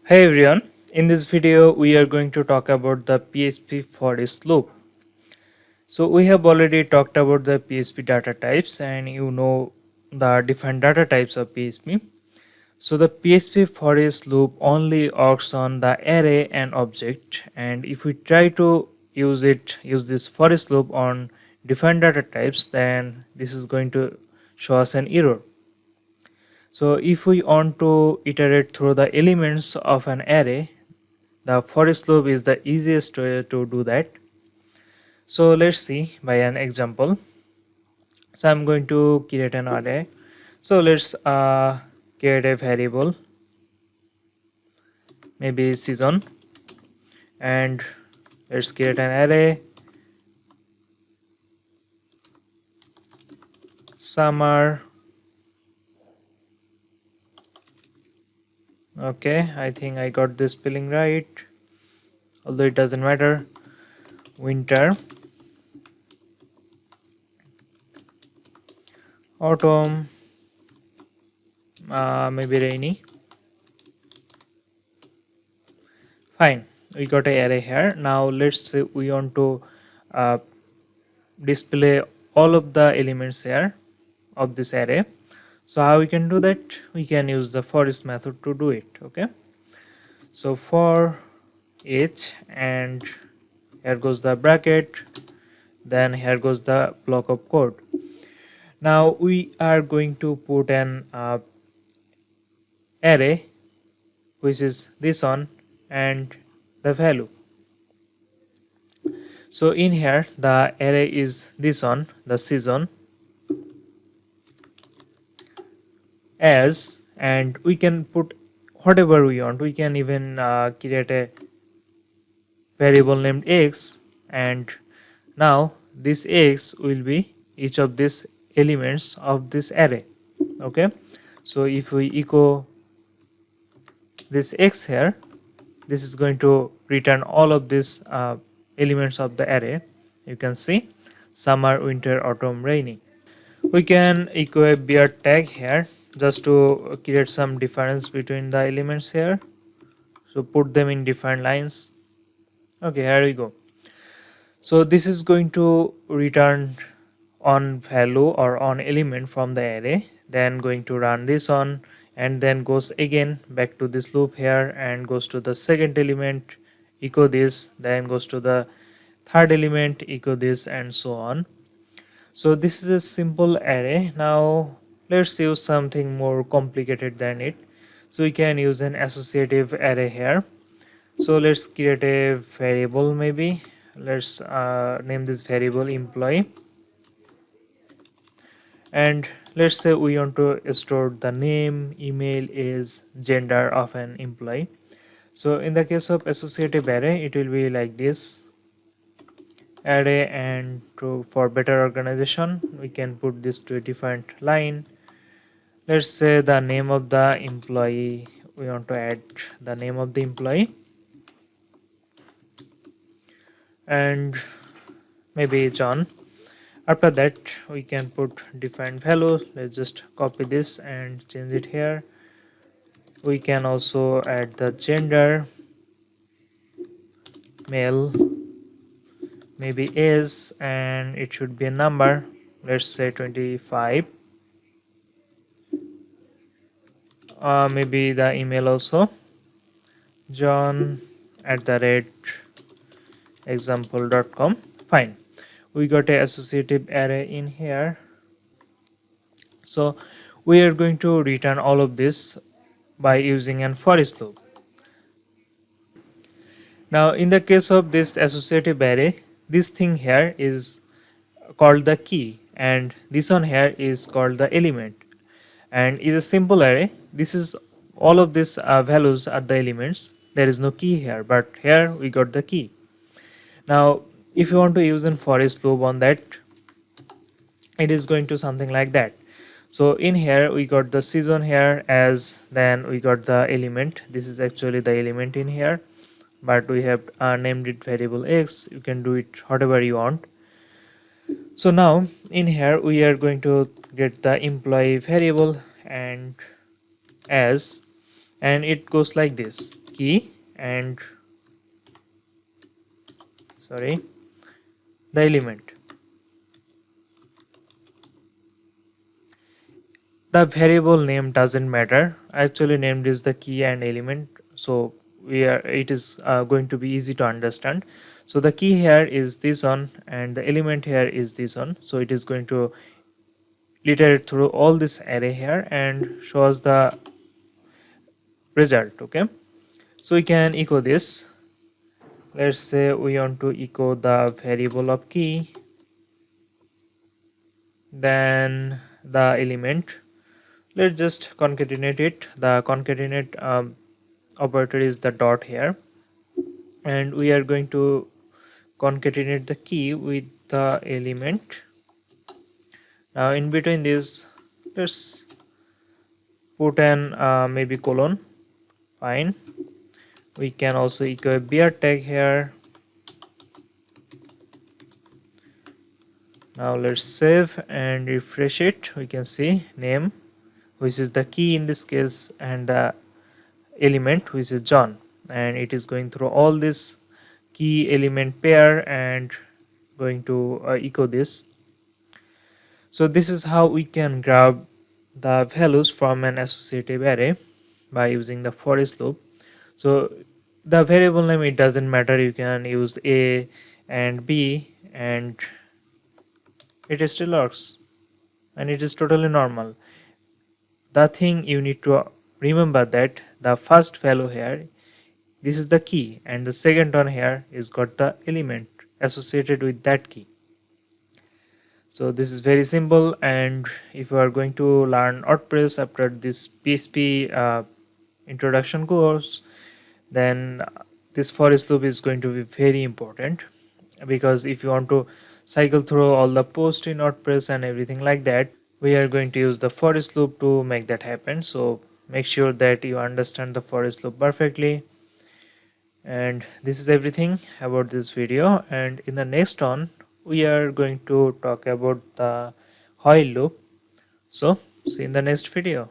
Hey everyone, in this video we are going to talk about the PHP Foreach loop. So we have already talked about the PHP data types and you know the different data types of PHP. So the PHP Foreach loop only works on the array and object, and if we try to use this Foreach loop on different data types, then this is going to show us an error. So if we want to iterate through the elements of an array, the Foreach loop is the easiest way to do that. So let's see by an example. So I'm going to create an array. So let's create a variable, maybe season, and let's create an array, summer. Okay, I think I got this spelling right, although it doesn't matter. Winter, autumn, maybe rainy. Fine, we got a array here. Now let's say we want to uh, display all of the elements here of this array. So how we can do that? We can use the for each method to do it. Okay, so for each, and here goes the bracket, then here goes the block of code. Now we are going to put an array which is this one and the value. So in here the array is this one, the season, as, and we can put whatever we want. We can even create a variable named x, and now this x will be each of these elements of this array. Okay, so if we echo this x here, this is going to return all of these elements of the array. You can see summer, winter, autumn, rainy. We can echo a bear tag here just to create some difference between the elements here. So put them in different lines. Okay, here we go. So this is going to return on value or on element from the array, then going to run this on, and then goes again back to this loop here and goes to the second element, echo this, then goes to the third element, echo this, and so on. So this is a simple array. Now let's use something more complicated than it. So we can use an associative array here. So let's create a variable, maybe let's name this variable employee, and let's say we want to store the name, email, age, gender of an employee. So in the case of associative array, it will be like this array, and for better organization we can put this to a different line. Let's say the name of the employee, we want to add the name of the employee, and maybe John. After that we can put different values. Let's just copy this and change it here. We can also add the gender, male, maybe age, and it should be a number. Let's say 25. Maybe the email also, john@example.com. Fine, we got a associative array in here. So we are going to return all of this by using an for each loop. Now in the case of this associative array, this thing here is called the key, and this one here is called the element, and is a simple array. This is all of these values are the elements. There is no key here, but here we got the key. Now if you want to use an for each loop on that, it is going to something like that. So in here we got the season here, as, then we got the element. This is actually the element in here, but we have named it variable x. You can do it whatever you want. So now in here we are going to get the employee variable and as, and it goes like this. key and the element. The variable name doesn't matter. Actually named is the key and element, so it is going to be easy to understand. So the key here is this one and the element here is this one, so it is going to iterate through all this array here and shows the result. Okay, so we can echo this. Let's say we want to echo the variable of key, then the element. Let's just concatenate it. The concatenate operator is the dot here, and we are going to concatenate the key with the element. Now in between this, let's put an maybe colon. Fine. We can also echo a bear tag here. Now let's save and refresh it. We can see name, which is the key in this case, and the element, which is John, and it is going through all this key element pair and going to echo this. So this is how we can grab the values from an associative array by using the for each loop. So the variable name, it doesn't matter, you can use A and B and it still works and it is totally normal. The thing you need to remember that the first value here, this is the key, and the second one here is got the element associated with that key. So this is very simple, and if you are going to learn Wordpress after this PHP introduction course, then this for each loop is going to be very important, because if you want to cycle through all the posts in Wordpress and everything like that, we are going to use the for each loop to make that happen. So make sure that you understand the for each loop perfectly. And this is everything about this video, and in the next one we are going to talk about the while loop. So see you in the next video.